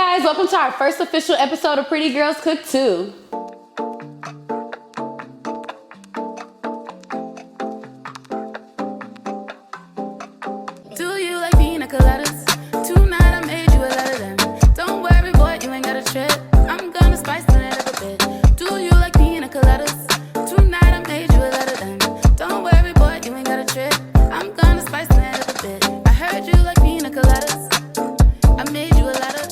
guys, welcome to our first official episode of Pretty Girls Cook 2. Do you like pina coladas? Tonight I made you a lot of them. Don't worry, boy, you ain't got a trip. I'm gonna spice the night up a bit. Do you like pina coladas? Tonight I made you a lot of them. Don't worry, boy, you ain't got a trip. I'm gonna spice the night up a bit. I heard you like pina coladas. I made you a lot of.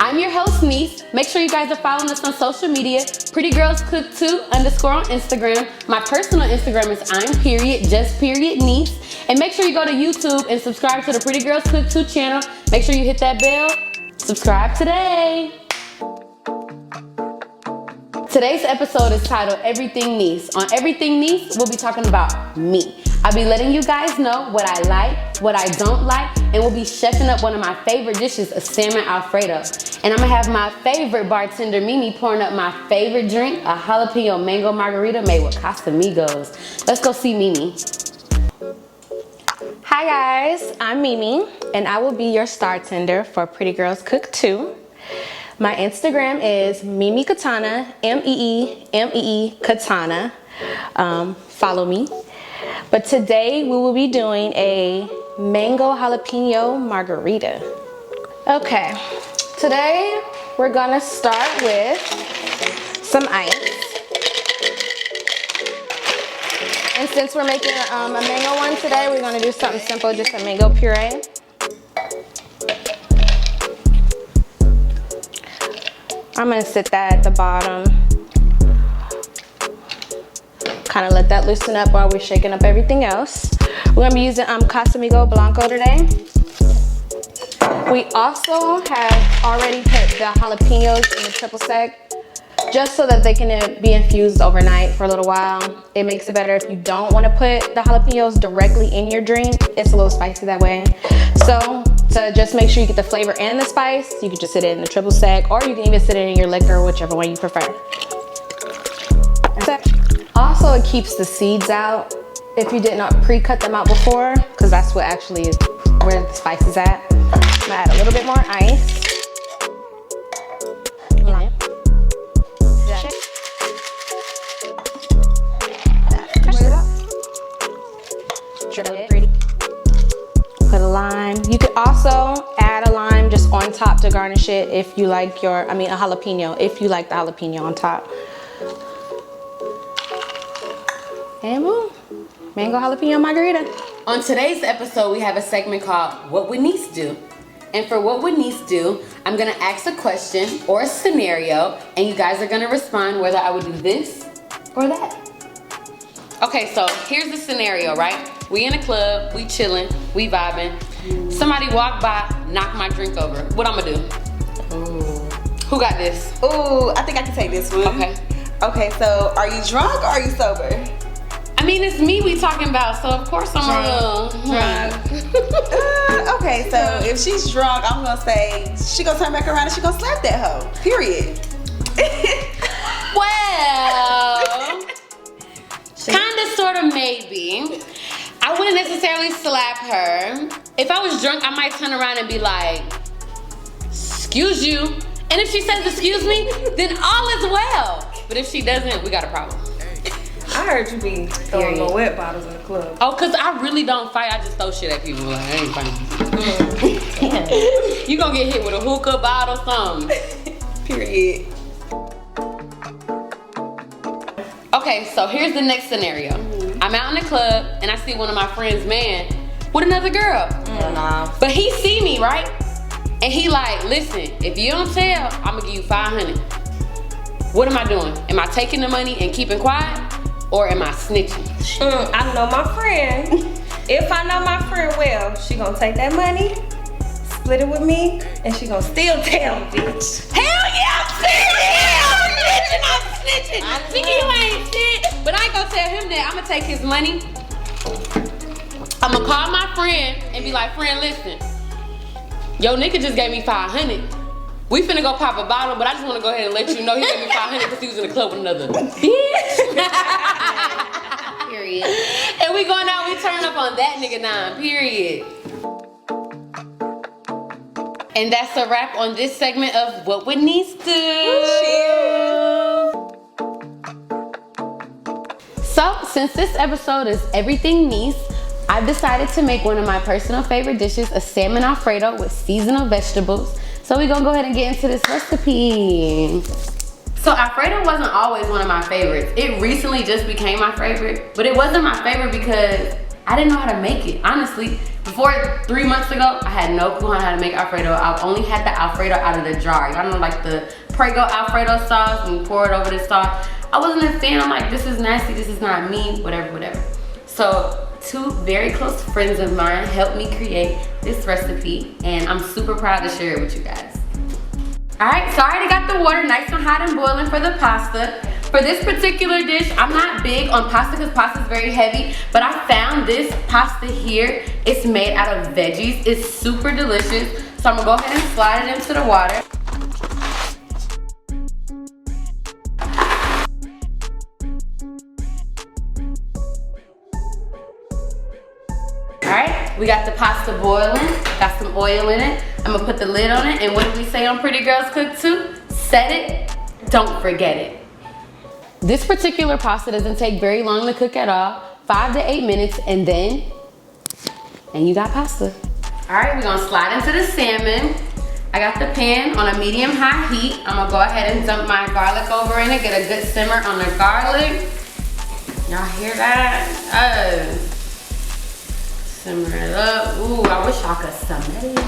I'm your host, Niece. Make sure you guys are following us on social media, Pretty Girls Cook 2_ on Instagram. My personal Instagram is Niece. And make sure you go to YouTube and subscribe to the Pretty Girls Cook 2 channel. Make sure you hit that bell. Subscribe today. Today's episode is titled Everything Niece. On Everything Niece, we'll be talking about me. I'll be letting you guys know what I like, what I don't like, and we'll be chefing up one of my favorite dishes, a salmon Alfredo. And I'm gonna have my favorite bartender, Mimi, pouring up my favorite drink, a jalapeno mango margarita made with Casamigos. Let's go see Mimi. Hi guys, I'm Mimi, and I will be your star tender for Pretty Girls Cook 2. My Instagram is Mimi Katana, M-E-E Katana. Follow me. But today we will be doing a mango jalapeno margarita. Okay, today we're gonna start with some ice. And since we're making a mango one today, we're gonna do something simple, just a mango puree. I'm gonna sit that at the bottom. Kind of let that loosen up while we're shaking up everything else. We're gonna be using Casamigo Blanco today. We also have already put the jalapenos in the triple sec, just so that they can be infused overnight for a little while. It makes it better if you don't want to put the jalapenos directly in your drink. It's a little spicy that way. So to just make sure you get the flavor and the spice, you can just sit it in the triple sec, or you can even sit it in your liquor, whichever one you prefer. Also, it keeps the seeds out if you did not pre-cut them out before, because that's what actually is where the spice is at. I'm gonna add a little bit more ice. Put a lime. You could also add a lime just on top to garnish it if you like a jalapeno, if you like the jalapeno on top. And boom, mango jalapeno margarita. On today's episode, we have a segment called What Would Niece Do? And for What Would Niece Do, I'm gonna ask a question or a scenario, and you guys are gonna respond whether I would do this or that. Okay, so here's the scenario, right? We in a club, we chilling, we vibing. Somebody walk by, knock my drink over. What I'm gonna do? Ooh. Who got this? Ooh, I think I can take this one. Okay. Okay, so are you drunk or are you sober? I mean, it's me we talking about, so of course I'm a little drunk. Okay, so if she's drunk, I'm gonna say she gonna turn back around and she gonna slap that hoe. Period. Well, kind of, sort of, maybe. I wouldn't necessarily slap her. If I was drunk, I might turn around and be like, "Excuse you." And if she says "excuse me," then all is well. But if she doesn't, we got a problem. I heard you be throwing the wet bottles in the club. Oh, cause I really don't fight. I just throw shit at people. Like, I ain't fighting. You gonna get hit with a hookah bottle, something. Period. Okay, so here's the next scenario. I'm out in the club and I see one of my friends' man with another girl. Nah. But he see me, right? And he like, listen, if you don't tell, I'm gonna give you 500. What am I doing? Am I taking the money and keeping quiet? Or am I snitching? I know my friend. If I know my friend well, she gonna take that money, split it with me, and she gonna still tell me, bitch. Hell yeah, I'm snitching! Nigga, you ain't shit. But I ain't gonna tell him that. I'm gonna take his money. I'm gonna call my friend and be like, friend, listen. Yo, nigga just gave me 500. We finna go pop a bottle, but I just wanna go ahead and let you know he gave me 500 because he was in the club with another bitch. Period. And we going out, we turn up on that nigga 9, period. And that's a wrap on this segment of What Would Niece Do? Cheers. So, since this episode is everything niece, I've decided to make one of my personal favorite dishes, a salmon alfredo with seasonal vegetables. So we're gonna go ahead and get into this recipe. So Alfredo wasn't always one of my favorites. It recently just became my favorite, but it wasn't my favorite because I didn't know how to make it. Honestly, before 3 months ago, I had no clue on how to make Alfredo. I've only had the Alfredo out of the jar. Y'all know, like the Prego Alfredo sauce, and you pour it over the sauce. I wasn't a fan. I'm like, this is nasty, this is not me, whatever. So 2 very close friends of mine helped me create this recipe, and I'm super proud to share it with you guys. Alright, so I already got the water nice and hot and boiling for the pasta. For this particular dish, I'm not big on pasta because pasta is very heavy, but I found this pasta here. It's made out of veggies. It's super delicious. So I'm gonna go ahead and slide it into the water. Alright, we got the pasta boiling, got some oil in it. I'm gonna put the lid on it, and what did we say on Pretty Girls Cook Too? Set it, don't forget it. This particular pasta doesn't take very long to cook at all, 5 to 8 minutes, and you got pasta. Alright, we're gonna slide into the salmon. I got the pan on a medium-high heat. I'm gonna go ahead and dump my garlic over in it, get a good simmer on the garlic. Y'all hear that? Simmer it up. Ooh, I wish y'all could smell it.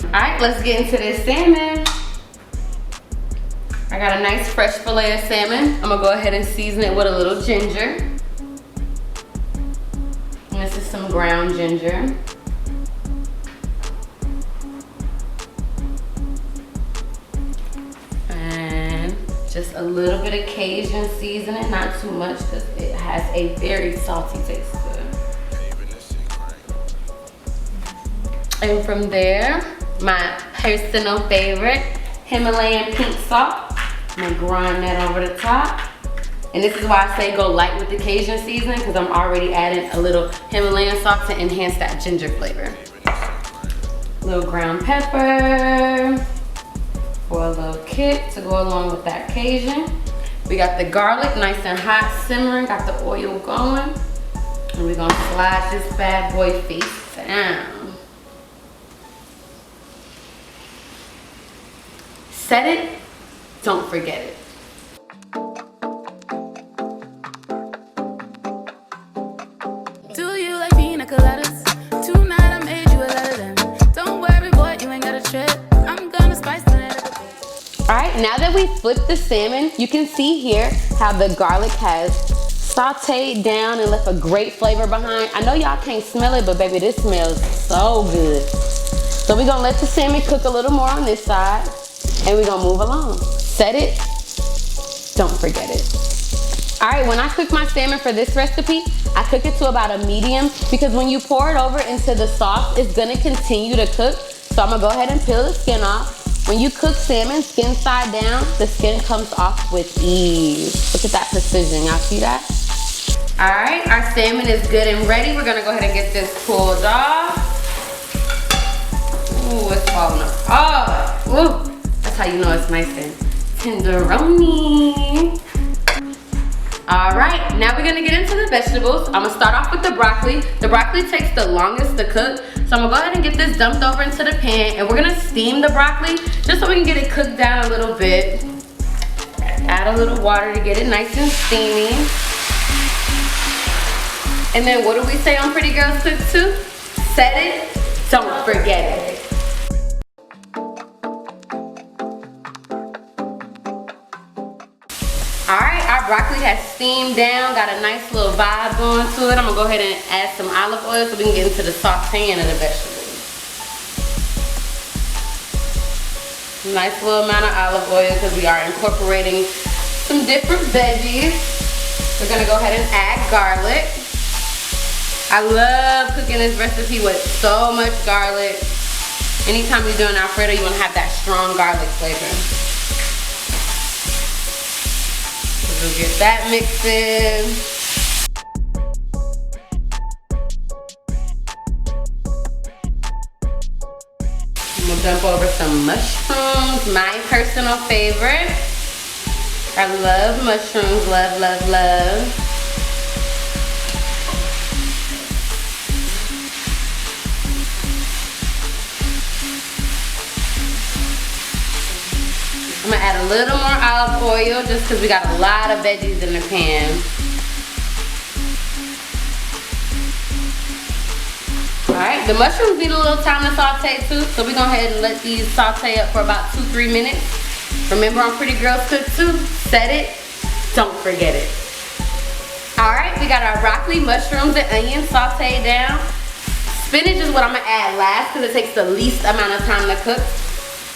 Alright, let's get into this salmon. I got a nice fresh fillet of salmon. I'm gonna go ahead and season it with a little ginger. And this is some ground ginger. And just a little bit of Cajun seasoning, not too much because it has a very salty taste to it. And from there, my personal favorite, Himalayan pink salt. I'm gonna grind that over the top. And this is why I say go light with the Cajun seasoning, because I'm already adding a little Himalayan salt to enhance that ginger flavor. A little ground pepper for a little kick to go along with that Cajun. We got the garlic nice and hot simmering, got the oil going. And we're gonna slide this bad boy face down. Set it, don't forget it. Do you like pina coladas? Tonight I made you a lot of them. Don't worry, boy, you ain't got a trip. I'm gonna spice the night up a bit. All right, now that we flipped the salmon, you can see here how the garlic has sauteed down and left a great flavor behind. I know y'all can't smell it, but baby, this smells so good. So we're gonna let the salmon cook a little more on this side, and we're gonna move along. Set it, don't forget it. All right, when I cook my salmon for this recipe, I cook it to about a medium because when you pour it over into the sauce, it's gonna continue to cook. So I'm gonna go ahead and peel the skin off. When you cook salmon skin side down, the skin comes off with ease. Look at that precision, y'all see that? All right, our salmon is good and ready. We're gonna go ahead and get this pulled off. Ooh, it's falling off. Oh, ooh. That's how you know it's nice and tenderoni. All right, now we're gonna get into the vegetables. I'm gonna start off with the broccoli. The broccoli takes the longest to cook, so I'm gonna go ahead and get this dumped over into the pan, and we're gonna steam the broccoli just so we can get it cooked down a little bit. Add a little water to get it nice and steamy. And then what do we say on Pretty Girls Cook Too? Set it, don't forget it. All right, our broccoli has steamed down, got a nice little vibe going to it. I'm gonna go ahead and add some olive oil so we can get into the sauteing of the vegetables. Nice little amount of olive oil because we are incorporating some different veggies. We're gonna go ahead and add garlic. I love cooking this recipe with so much garlic. Anytime you're doing Alfredo, you wanna have that strong garlic flavor. We'll get that mixed in. I'm gonna dump over some mushrooms, my personal favorite. I love mushrooms, love, love, love. I'm gonna add a little more olive oil just because we got a lot of veggies in the pan. Alright, the mushrooms need a little time to saute too, so we're gonna go ahead and let these saute up for about 2-3 minutes. Remember on Pretty Girls Cook too, set it, don't forget it. Alright, we got our broccoli, mushrooms, and onions sauteed down. Spinach is what I'm gonna add last because it takes the least amount of time to cook.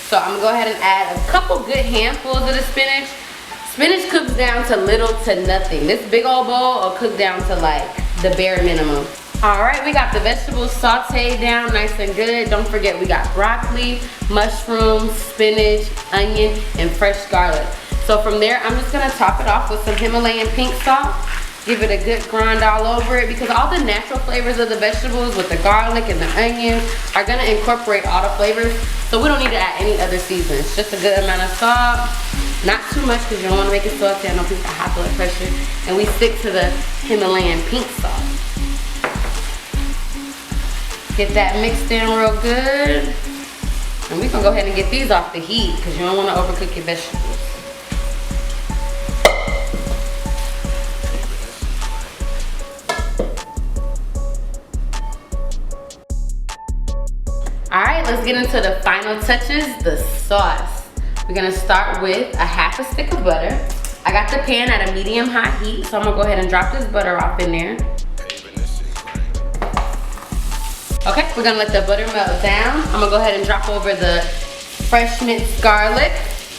So I'm gonna go ahead and add a couple good handfuls of the spinach. Spinach cooks down to little to nothing. This big old bowl will cook down to like the bare minimum. All right, we got the vegetables sauteed down nice and good. Don't forget we got broccoli, mushrooms, spinach, onion, and fresh garlic. So from there, I'm just gonna top it off with some Himalayan pink salt. Give it a good grind all over it because all the natural flavors of the vegetables with the garlic and the onions are gonna incorporate all the flavors. So we don't need to add any other seasonings. Just a good amount of salt. Not too much because you don't wanna make it salty. I know people got high blood pressure. And we stick to the Himalayan pink salt. Get that mixed in real good. And we're gonna go ahead and get these off the heat because you don't wanna overcook your vegetables. All right, let's get into the final touches, the sauce. We're gonna start with a half a stick of butter. I got the pan at a medium high heat, so I'm gonna go ahead and drop this butter off in there. Okay, we're gonna let the butter melt down. I'm gonna go ahead and drop over the fresh minced garlic.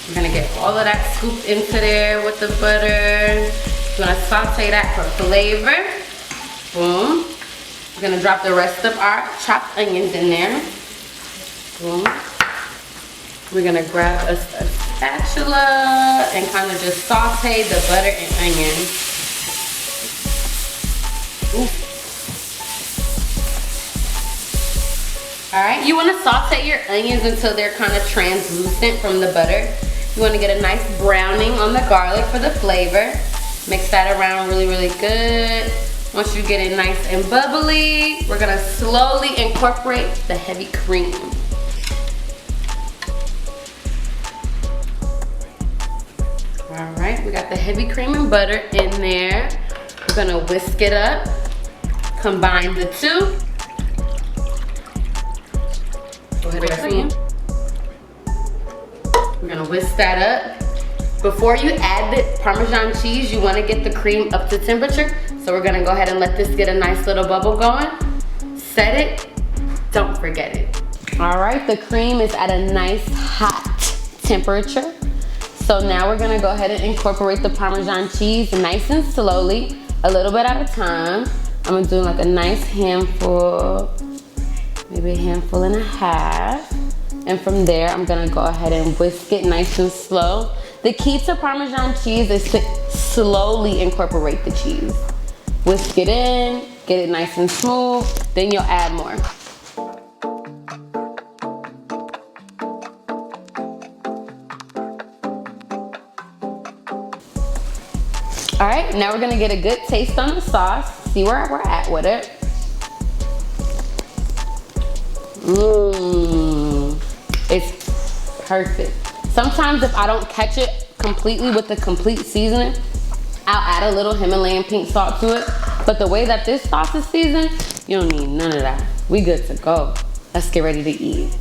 We're gonna get all of that scooped into there with the butter. We're gonna saute that for flavor. Boom. We're gonna drop the rest of our chopped onions in there. Boom. We're gonna grab a spatula and kind of just saute the butter and onions. Ooh. All right, you wanna saute your onions until they're kind of translucent from the butter. You wanna get a nice browning on the garlic for the flavor. Mix that around really, really good. Once you get it nice and bubbly, we're gonna slowly incorporate the heavy cream. All right, we got the heavy cream and butter in there. We're gonna whisk it up, combine the two. Go ahead and cream. We're gonna whisk that up. Before you add the Parmesan cheese, you wanna get the cream up to temperature. So we're gonna go ahead and let this get a nice little bubble going. Set it, don't forget it. All right, the cream is at a nice hot temperature. So now we're gonna go ahead and incorporate the Parmesan cheese nice and slowly, a little bit at a time. I'm gonna do like a nice handful, maybe a handful and a half. And from there, I'm gonna go ahead and whisk it nice and slow. The key to Parmesan cheese is to slowly incorporate the cheese. Whisk it in, get it nice and smooth, then you'll add more. All right, now we're gonna get a good taste on the sauce, see where we're at with it. It's perfect. Sometimes if I don't catch it completely with the complete seasoning, I'll add a little Himalayan pink salt to it. But the way that this sauce is seasoned, you don't need none of that. We good to go. Let's get ready to eat.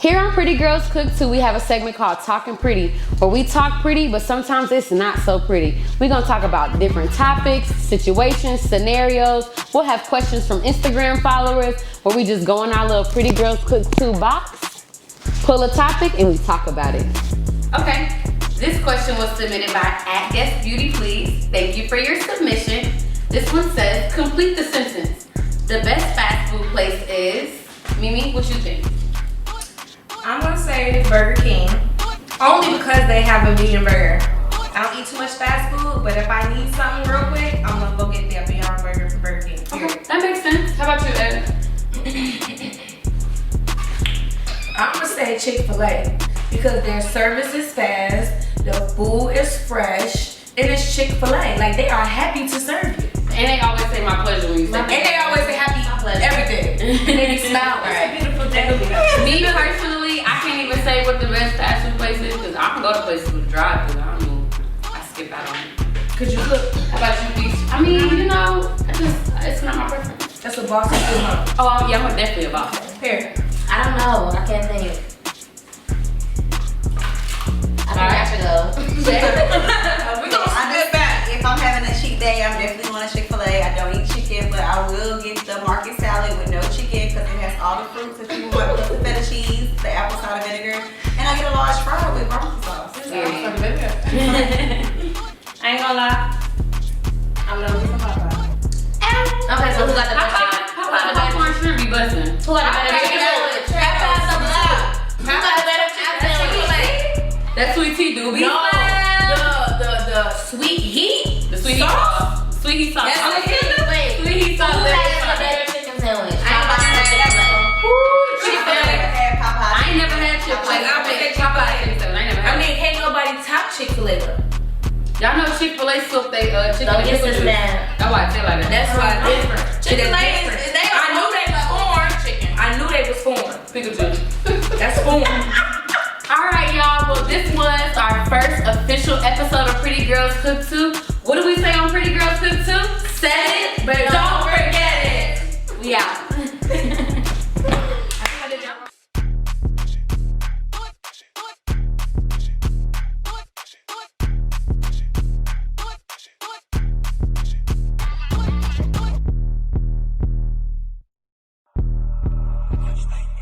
Here on Pretty Girls Cook Too, we have a segment called Talking Pretty, where we talk pretty, but sometimes it's not so pretty. We're gonna talk about different topics, situations, scenarios. We'll have questions from Instagram followers, where we just go in our little Pretty Girls Cook Too box, pull a topic, and we talk about it. Okay, this question was submitted by @GuestBeautyPlease. Thank you for your submission. This one says, complete the sentence. The best fast food place is, Mimi, what you think? I'm gonna say Burger King, only because they have a vegan burger. I I don't eat too much fast food, but if I need something real quick, I'm gonna go get that Beyond Burger from Burger King. Okay, that makes sense. How about you, Ed? I'm gonna say Chick-fil-A because their service is fast, the food is fresh, and it's Chick-fil-A. Like they are happy to serve you. And they always say my pleasure when you say And they always say happy everything. And they smile. Right. It's a beautiful day. Me personally, I can't even say what the best fast food place is because I can go to places with a drive-thru. I don't know. I skip out on it. Could you cook? How about you, Beach? I mean, you know, it's not my preference. That's a Boston food, huh? Oh, yeah, I'm definitely a boss. Here. I don't know. I can't think. I think I should go. We're gonna I split just, back. if I'm having a cheat day, I'm definitely going to Chick-fil-A. I don't eat chicken, but I will get the market salad with no chicken because it has all the fruits that you want, plus the feta cheese, the apple cider vinegar, and I get a large fry with barbecue sauce. I ain't gonna lie. I'm gonna get some Popeye. Okay, so who got the best chicken? Who got the better? Popcorn should be busting. Who got the better chicken sandwich? Who got the better chicken sandwich? That sweet tea do be No, fine. the sweet heat. The sweet heat sauce. Sweet heat sauce. That's what it is. Wait, Sweet heat sauce. who has the better chicken sandwich? I ain't about to have Chick-fil-A. I ain't never had Chick-fil-A. Like, I would say Popeye. I ain't never I had mean, can't nobody top Chick-fil-A though. Y'all know Chick-fil-A soup, they chicken Don't and get pickle this juice. man. That's why I feel like that. That's why it's different. Chick-fil-A It's is- different. they I knew they was foreign chicken. I knew they was foreign. Pickle juice. That's foreign. Alright, y'all. Well, this was our first official episode of Pretty Girls Cook 2. What did we say on Pretty Girls Cook 2? Said it, but don't